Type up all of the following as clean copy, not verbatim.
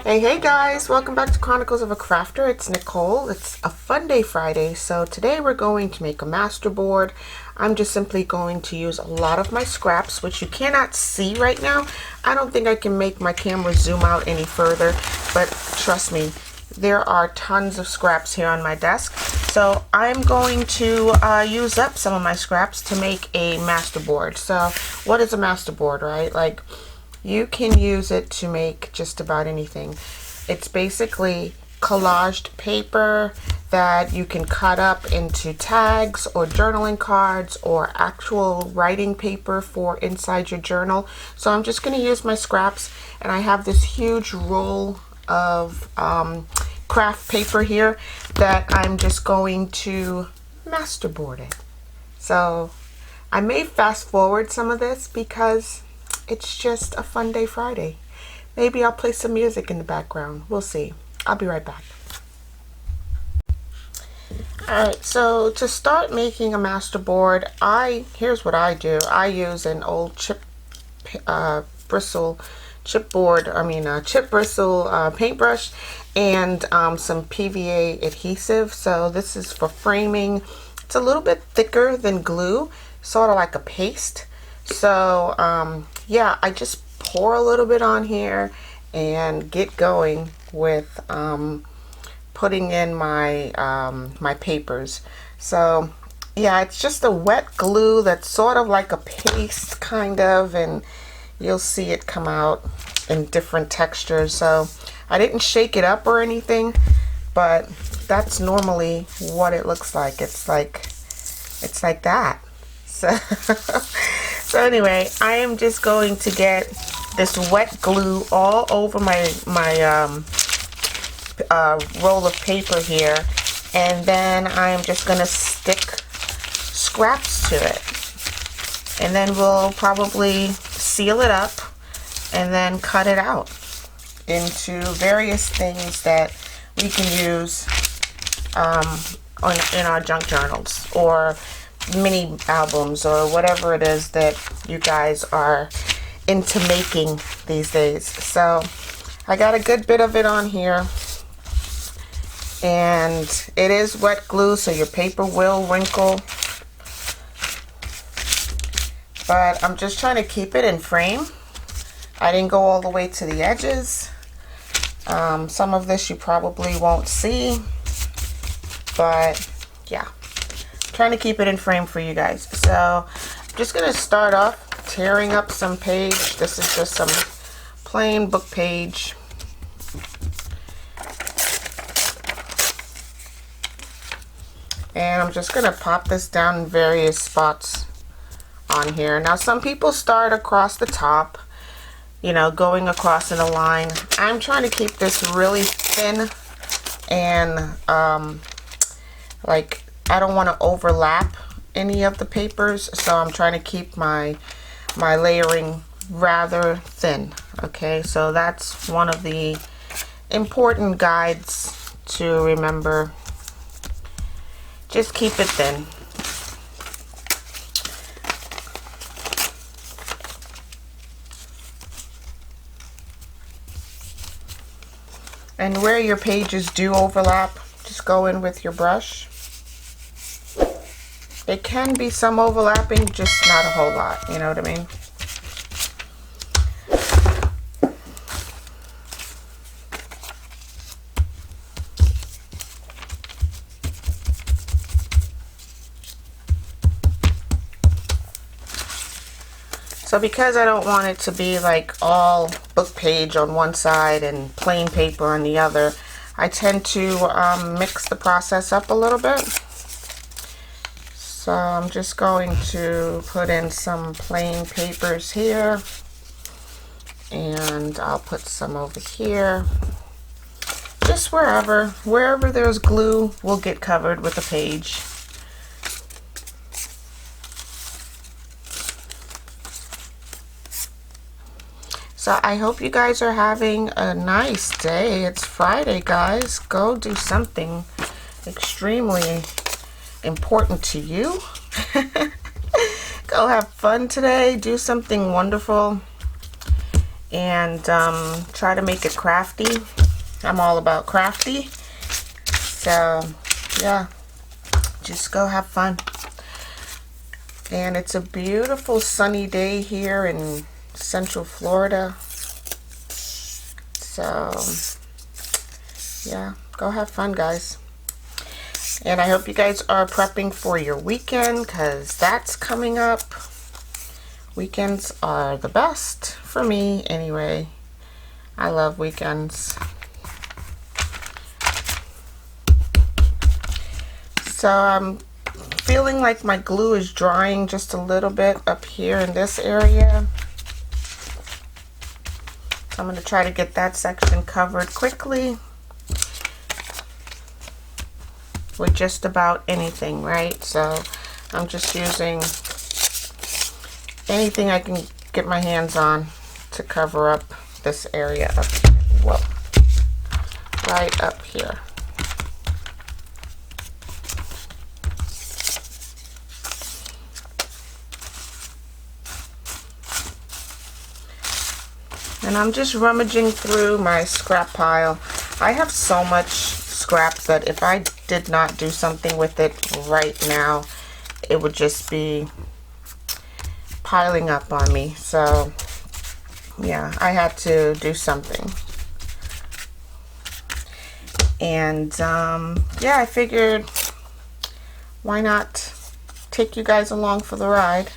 Hey guys, welcome back to Chronicles of a Crafter. It's Nicole. It's a Funday Friday, so today we're going to make a masterboard. I'm just simply going to use a lot of my scraps, which you cannot see right now. I don't think I can make my camera zoom out any further, but trust me, there are tons of scraps here on my desk. So I'm going to use up some of my scraps to make a masterboard. So what is a masterboard, right? Like, you can use it to make just about anything. It's basically collaged paper that you can cut up into tags or journaling cards or actual writing paper for inside your journal. So I'm just going to use my scraps, and I have this huge roll of craft paper here that I'm just going to masterboard it. So I may fast forward some of this because it's just a Funday Friday. Maybe I'll play some music in the background. We'll see. I'll be right back. Alright, so to start making a masterboard, here's what I do. I use an old chip bristle paintbrush and some PVA adhesive. So this is for framing. It's a little bit thicker than glue, sort of like a paste. So yeah, I just pour a little bit on here and get going with putting in my my papers. So yeah, it's just a wet glue that's sort of like a paste kind of, and you'll see it come out in different textures. So I didn't shake it up or anything, but that's normally what it looks like. It's like that. So anyway, I am just going to get this wet glue all over my roll of paper here, and then I'm just going to stick scraps to it, and then we'll probably seal it up and then cut it out into various things that we can use in our junk journals or mini albums or whatever it is that you guys are into making these days. So I got a good bit of it on here, and it is wet glue, so your paper will wrinkle, but I'm just trying to keep it in frame. I didn't go all the way to the edges. Some of this you probably won't see, but yeah, trying to keep it in frame for you guys. So I'm just going to start off tearing up some page. This is just some plain book page. And I'm just going to pop this down in various spots on here. Now some people start across the top, you know, going across in a line. I'm trying to keep this really thin, and like, I don't want to overlap any of the papers, so I'm trying to keep my layering rather thin. Okay, so that's one of the important guides to remember. Just keep it thin. And where your pages do overlap, just go in with your brush. It can be some overlapping, just not a whole lot, you know what I mean? So because I don't want it to be like all book page on one side and plain paper on the other, I tend to mix the process up a little bit. So I'm just going to put in some plain papers here, and I'll put some over here. Just wherever there's glue will get covered with a page. So I hope you guys are having a nice day. It's Friday, guys. Go do something extremely important to you. Go have fun today. Do something wonderful. and try to make it crafty. I'm all about crafty. So yeah, just go have fun. And it's a beautiful sunny day here in Central Florida. So yeah, go have fun, guys. And I hope you guys are prepping for your weekend, because that's coming up. Weekends are the best for me anyway. I love weekends. So I'm feeling like my glue is drying just a little bit up here in this area. So I'm going to try to get that section covered quickly with just about anything, right? So I'm just using anything I can get my hands on to cover up this area up here. Whoa, right up here. And I'm just rummaging through my scrap pile. I have so much scrap that if I did not do something with it right now, it would just be piling up on me. So yeah, I had to do something. And yeah, I figured why not take you guys along for the ride.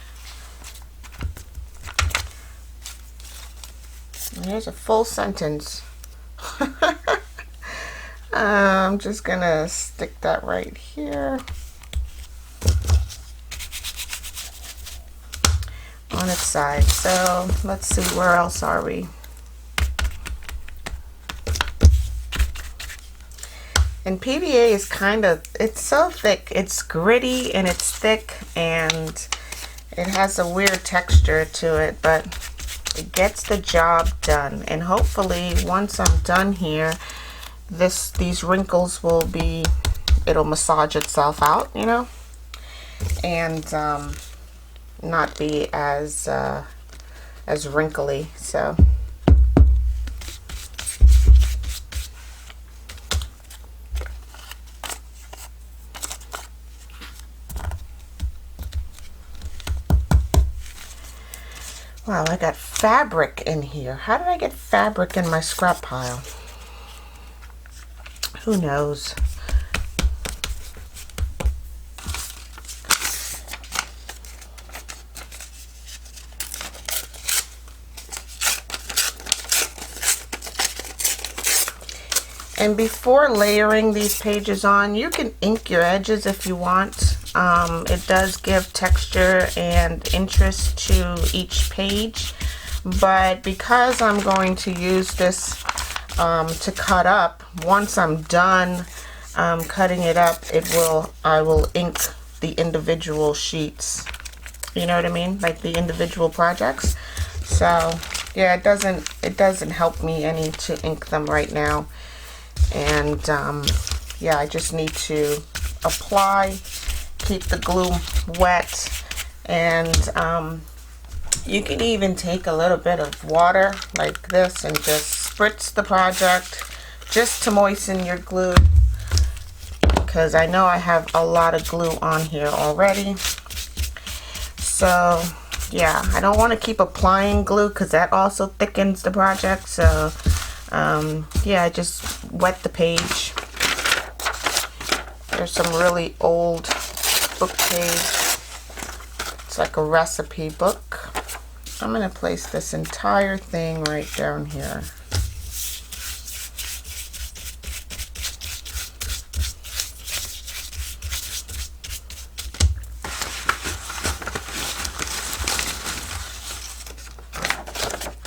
And here's a full sentence. I'm just gonna stick that right here on its side. So let's see, where else are we? And PVA is kind of, it's so thick. It's gritty and it's thick and it has a weird texture to it, but it gets the job done. And hopefully once I'm done here, these wrinkles will be, it'll massage itself out, you know, and not be as wrinkly. So wow, I got fabric in here. How did I get fabric in my scrap pile? Who knows? And before layering these pages on, you can ink your edges if you want. It does give texture and interest to each page. But because I'm going to use this to cut up, once I'm done cutting it up, I will ink the individual sheets. You know what I mean? Like the individual projects. So yeah, it doesn't help me any to ink them right now. And yeah, I just need to apply, keep the glue wet, and you can even take a little bit of water like this and just spritz the project just to moisten your glue, because I know I have a lot of glue on here already. So yeah, I don't want to keep applying glue because that also thickens the project. So yeah, I just wet the page. There's some really old book page. It's like a recipe book. I'm going to place this entire thing right down here.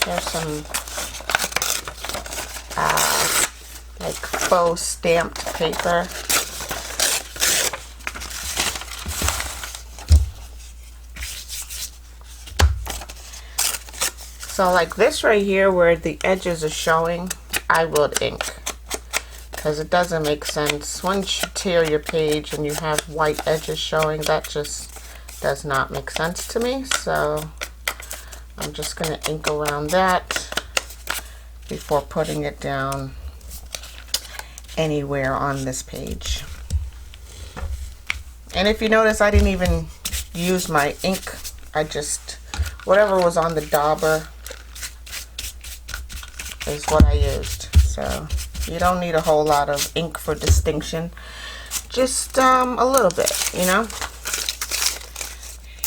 There's some like faux stamped paper. So like this right here where the edges are showing, I would ink, because it doesn't make sense. Once you tear your page and you have white edges showing, that just does not make sense to me. So I'm just going to ink around that. before putting it down anywhere on this page. And if you notice, I didn't even use my ink. I just, whatever was on the dauber is what I used. So you don't need a whole lot of ink for distinction. Just a little bit, you know.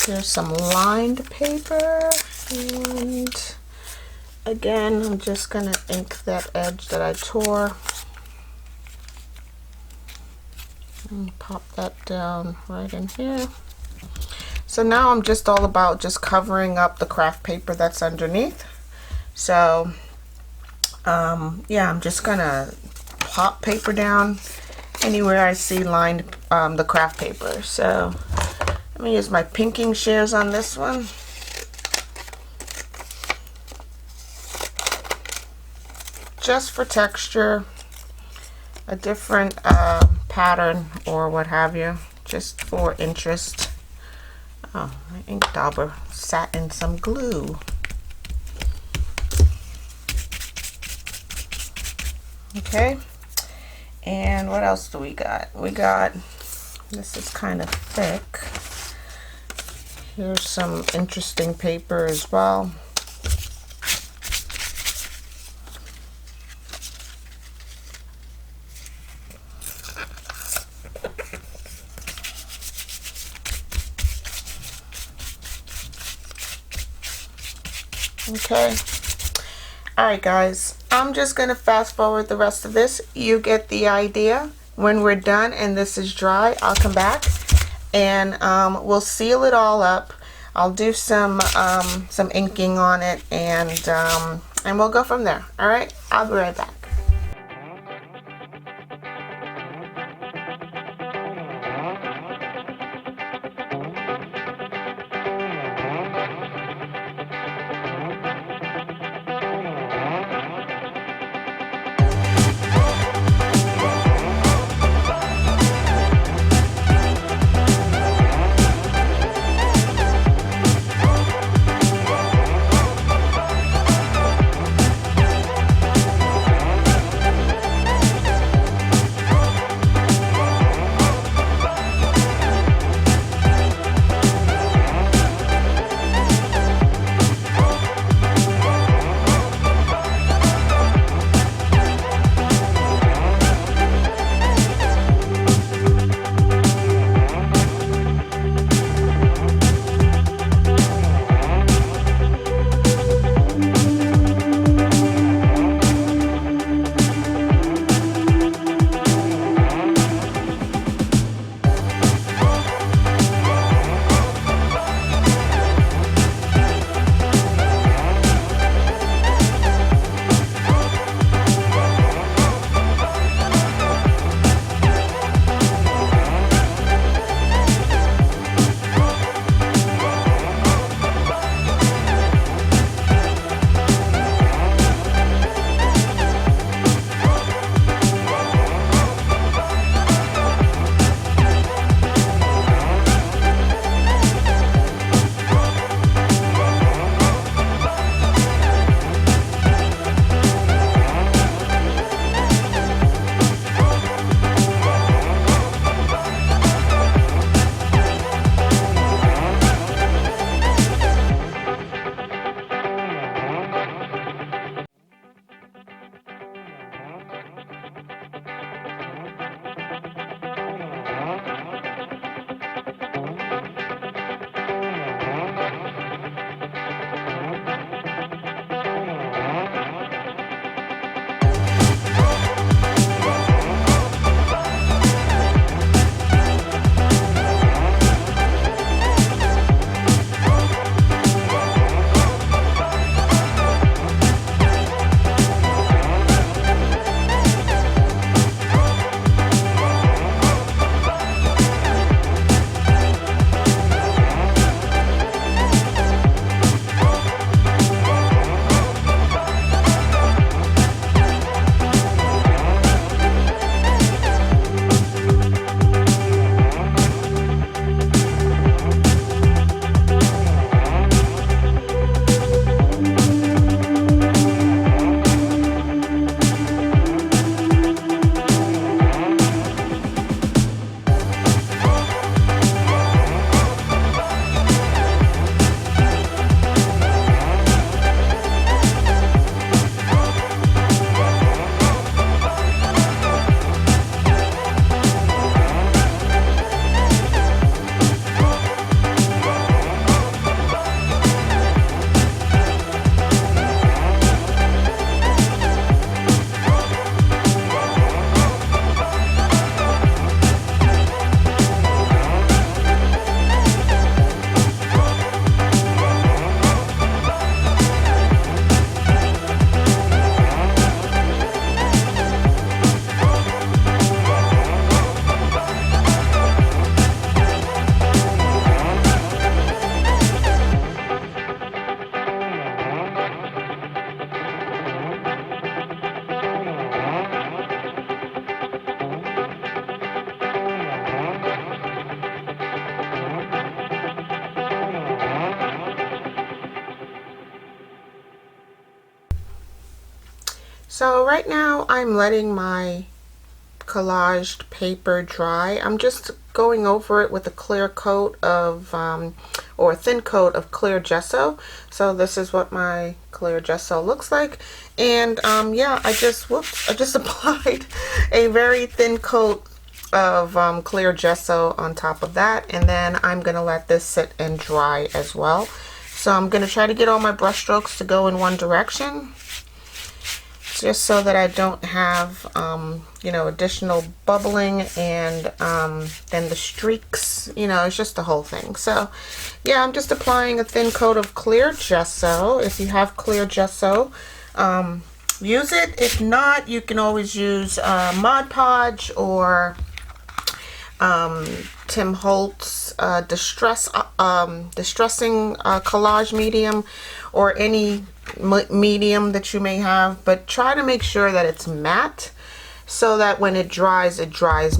Here's some lined paper, and again, I'm just gonna ink that edge that I tore and pop that down right in here. So now I'm just all about just covering up the craft paper that's underneath. So yeah, I'm just gonna pop paper down anywhere I see lined the craft paper. So let me use my pinking shears on this one. Just for texture, a different pattern or what have you, just for interest. Oh, my ink dauber sat in some glue. Okay, and what else do we got? We got, this is kind of thick. Here's some interesting paper as well. Okay, all right guys, I'm just gonna fast forward the rest of this. You get the idea. When we're done and this is dry, I'll come back and we'll seal it all up. I'll do some inking on it, and we'll go from there. All right, I'll be right back. So right now I'm letting my collaged paper dry. I'm just going over it with a clear coat of or a thin coat of clear gesso. So this is what my clear gesso looks like. And yeah, I just applied a very thin coat of clear gesso on top of that, and then I'm gonna let this sit and dry as well. So I'm gonna try to get all my brush strokes to go in one direction, just so that I don't have you know, additional bubbling and then the streaks, you know, it's just the whole thing. So yeah, I'm just applying a thin coat of clear gesso. If you have clear gesso, use it. If not, you can always use Mod Podge or Tim Holtz distressing collage medium, or any medium that you may have, but try to make sure that it's matte, so that when it dries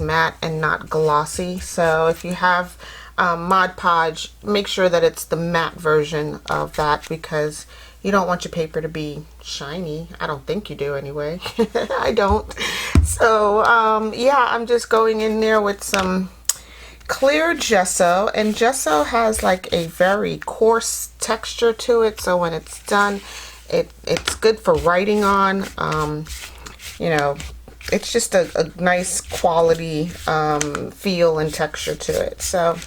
matte and not glossy. So if you have Mod Podge, make sure that it's the matte version of that, because you don't want your paper to be shiny. I don't think you do anyway. I don't. So yeah, I'm just going in there with some clear gesso, and gesso has like a very coarse texture to it, so when it's done, it's good for writing on. You know, it's just a nice quality feel and texture to it. So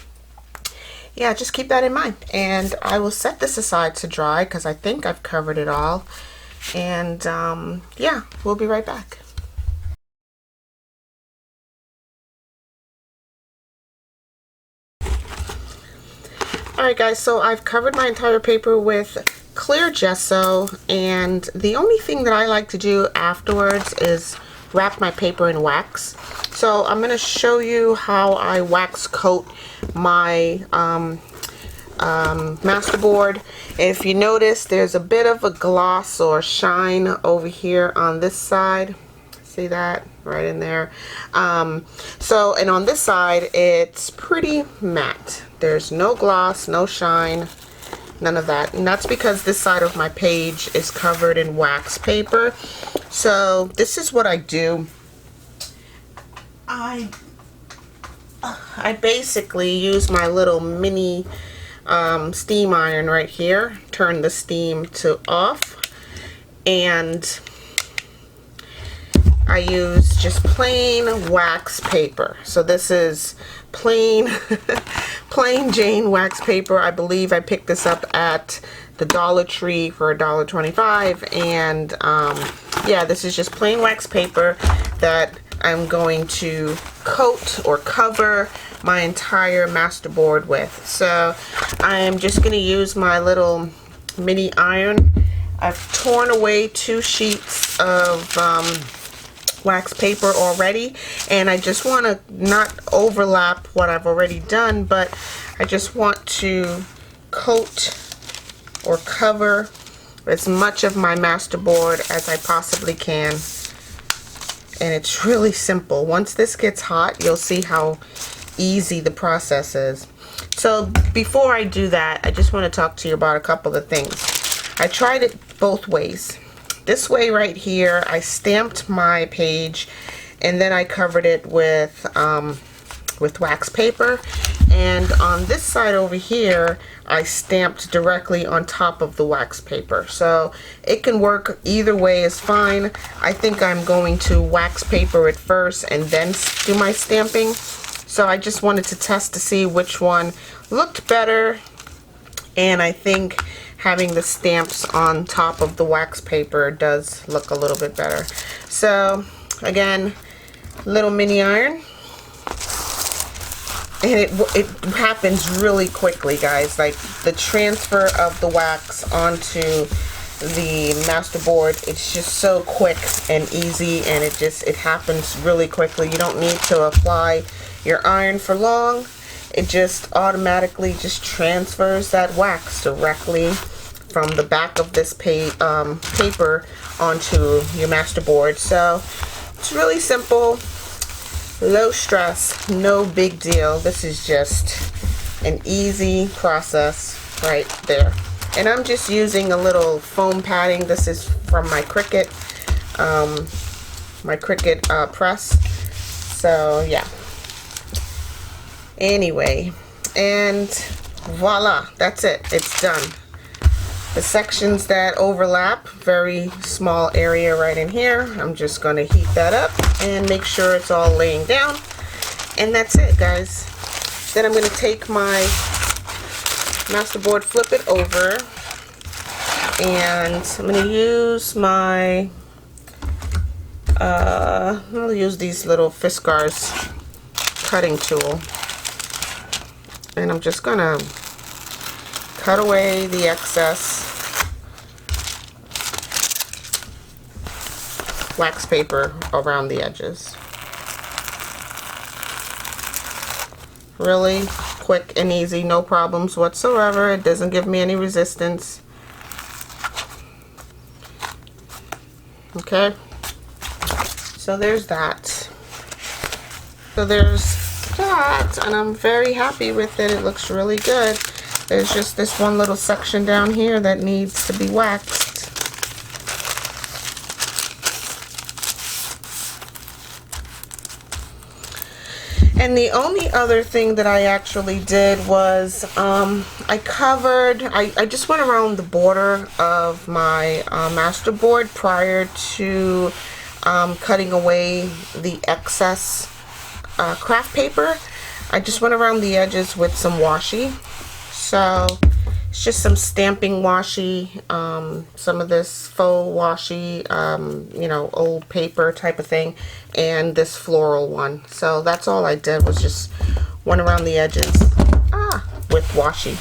yeah, just keep that in mind, and I will set this aside to dry because I think I've covered it all. And yeah, we'll be right back. Alright guys, so I've covered my entire paper with clear gesso, and the only thing that I like to do afterwards is wrap my paper in wax. So I'm going to show you how I wax coat my Masterboard. If you notice, there's a bit of a gloss or shine over here on this side. See that right in there? So, and on this side it's pretty matte. There's no gloss, no shine, none of that, and that's because this side of my page is covered in wax paper. So this is what I do. I basically use my little mini steam iron right here, turn the steam to off, and I use just plain wax paper. So this is plain plain Jane wax paper. I believe I picked this up at the Dollar Tree for $1.25, and yeah, this is just plain wax paper that I'm going to coat or cover my entire Masterboard with. So I'm just going to use my little mini iron. I've torn away 2 sheets of wax paper already, and I just want to not overlap what I've already done, but I just want to coat or cover as much of my Masterboard as I possibly can. And it's really simple. Once this gets hot, you'll see how easy the process is. So before I do that, I just want to talk to you about a couple of things. I tried it both ways. This way right here, I stamped my page, and then I covered it with wax paper. And on this side over here, I stamped directly on top of the wax paper. So it can work either way is fine. I think I'm going to wax paper it first and then do my stamping. So I just wanted to test to see which one looked better, and I think having the stamps on top of the wax paper does look a little bit better. So again, little mini iron, and it happens really quickly, guys. Like the transfer of the wax onto the Masterboard, it's just so quick and easy, and it happens really quickly. You don't need to apply your iron for long. It just automatically just transfers that wax directly from the back of this paper onto your Masterboard. So it's really simple, low stress, no big deal. This is just an easy process right there. And I'm just using a little foam padding. This is from my Cricut my Cricut press. So yeah. Anyway, and voila, that's it. It's done. The sections that overlap, very small area right in here. I'm just going to heat that up and make sure it's all laying down. And that's it, guys. Then I'm going to take my Masterboard, flip it over, and I'm going to use my, I'll use these little Fiskars cutting tool. And I'm just going to cut away the excess wax paper around the edges. Really quick and easy, no problems whatsoever. It doesn't give me any resistance. Okay, so there's that. So there's that, and I'm very happy with it. It looks really good. There's just this one little section down here that needs to be waxed. And the only other thing that I actually did was I just went around the border of my Masterboard prior to cutting away the excess craft paper. I just went around the edges with some washi. So it's just some stamping washi, some of this faux washi, you know, old paper type of thing, and this floral one. So that's all I did, was just went around the edges with washi.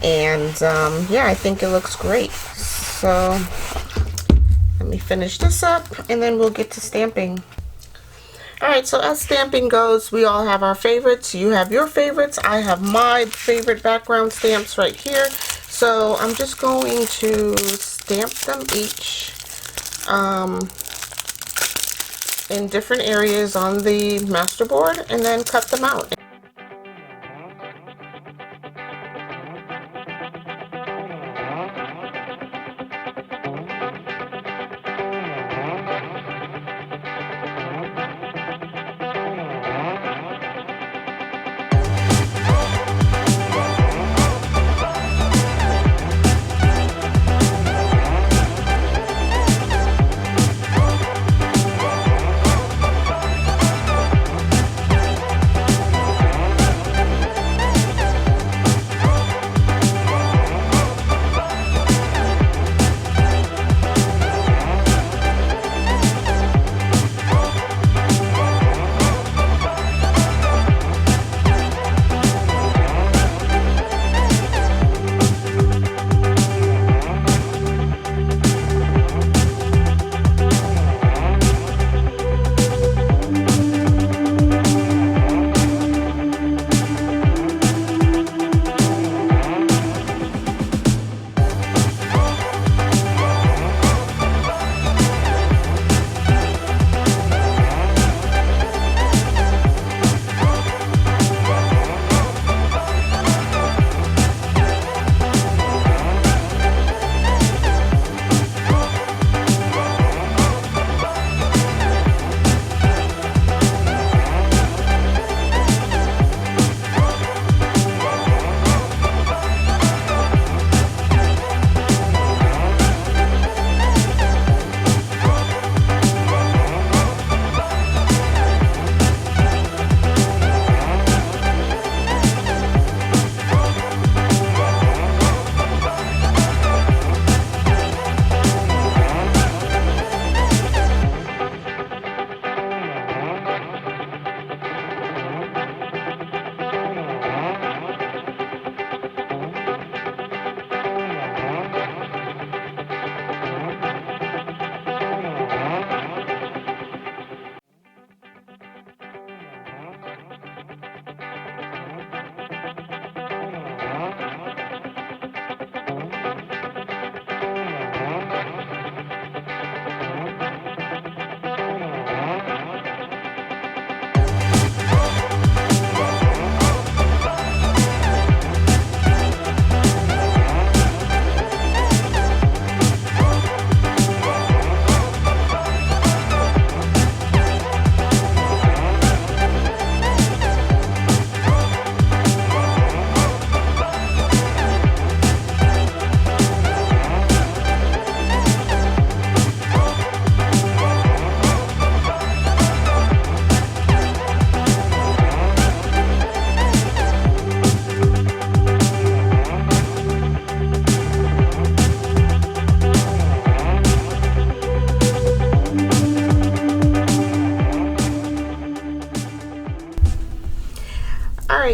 And yeah, I think it looks great. So let me finish this up and then we'll get to stamping. Alright, so as stamping goes, we all have our favorites. You have your favorites. I have my favorite background stamps right here. So I'm just going to stamp them each in different areas on the Masterboard and then cut them out.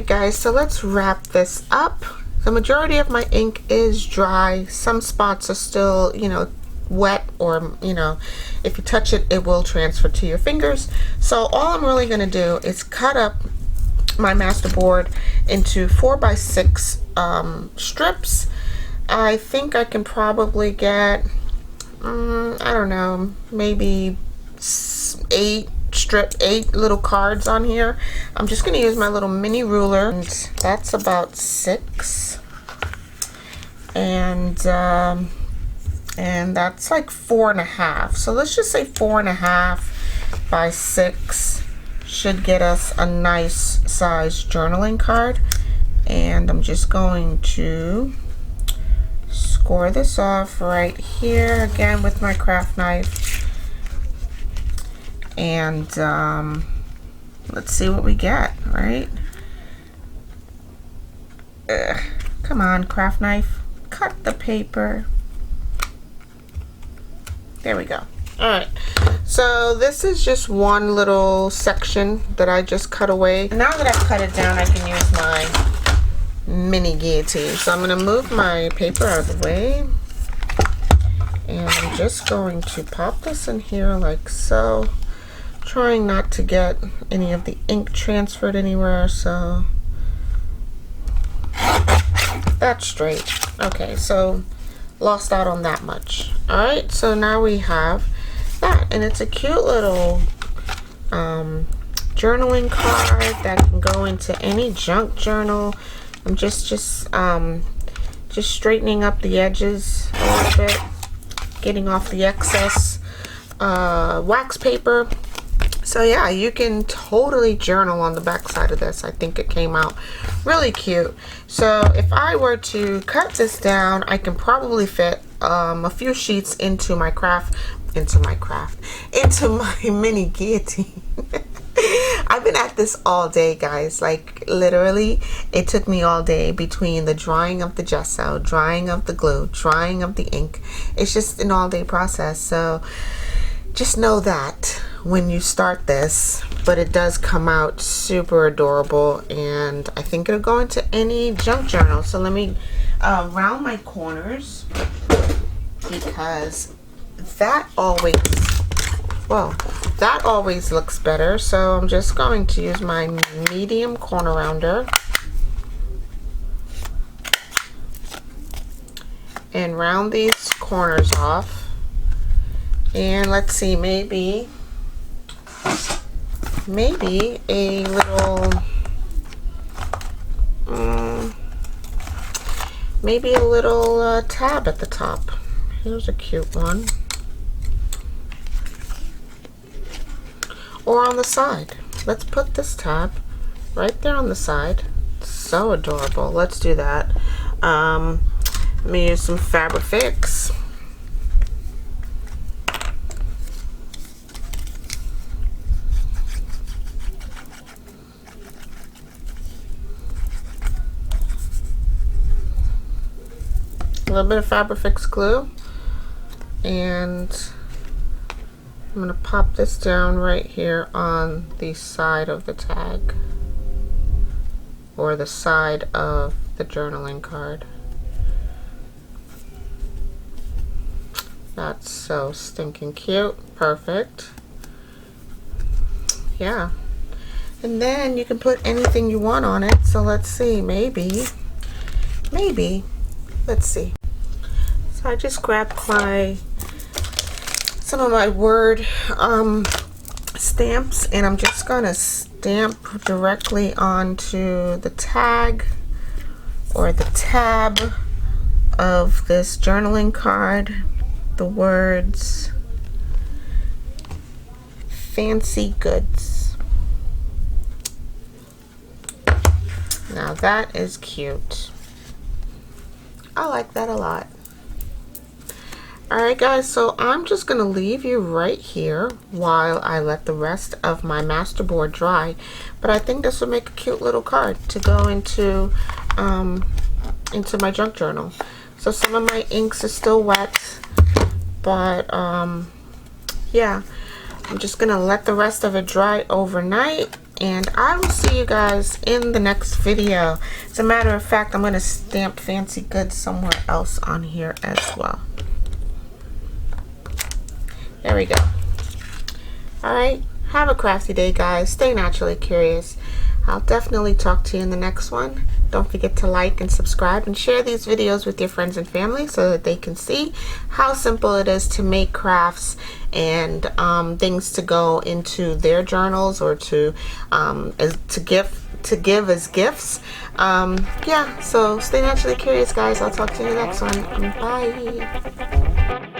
Alright guys, so let's wrap this up. The majority of my ink is dry. Some spots are still, you know, wet, or, you know, if you touch it, it will transfer to your fingers. So all I'm really going to do is cut up my Masterboard into 4x6 strips. I think I can probably get, I don't know, maybe 8 little cards on here. I'm just going to use my little mini ruler, and that's about 6, and that's like 4.5. So let's just say 4.5 by 6 should get us a nice size journaling card. And I'm just going to score this off right here again with my craft knife. And let's see what we get, right? Come on, craft knife, cut the paper. There we go. Alright, so this is just one little section that I just cut away. And now that I've cut it down, I can use my mini guillotine. So I'm going to move my paper out of the way. And I'm just going to pop this in here like so. Trying not to get any of the ink transferred anywhere, so that's straight. Okay, so lost out on that much. Alright, so now we have that, and it's a cute little journaling card that can go into any junk journal. I'm just straightening up the edges a little bit, getting off the excess wax paper. So yeah, you can totally journal on the back side of this. I think it came out really cute. So if I were to cut this down, I can probably fit a few sheets into my mini guillotine. I've been at this all day, guys. Like literally, it took me all day between the drying of the gesso, drying of the glue, drying of the ink. It's just an all-day process. So just know that when you start this, but it does come out super adorable, and I think it'll go into any junk journal. So let me round my corners, because that always looks better. So I'm just going to use my medium corner rounder and round these corners off. And let's see, maybe a little, tab at the top. Here's a cute one. Or on the side. Let's put this tab right there on the side. So adorable. Let's do that. Let me use some Fabric Fix. A little bit of Fabric Fix glue, and I'm going to pop this down right here on the side of the tag, or the side of the journaling card. That's so stinking cute. Perfect. Yeah. And then you can put anything you want on it. So let's see, maybe, let's see. So I just grabbed some of my word stamps, and I'm just gonna stamp directly onto the tag or the tab of this journaling card the words Fancy Goods. Now that is cute. I like that a lot. Alright guys, so I'm just going to leave you right here while I let the rest of my Masterboard dry. But I think this will make a cute little card to go into my junk journal. So some of my inks are still wet, but yeah, I'm just going to let the rest of it dry overnight. and I will see you guys in the next video. As a matter of fact, I'm going to stamp Fancy Goods somewhere else on here as well. There we go. Alright, have a crafty day, guys. Stay naturally curious. I'll definitely talk to you in the next one. Don't forget to like and subscribe and share these videos with your friends and family so that they can see how simple it is to make crafts and things to go into their journals or to give as gifts. Yeah, so stay naturally curious, guys. I'll talk to you in the next one. Bye.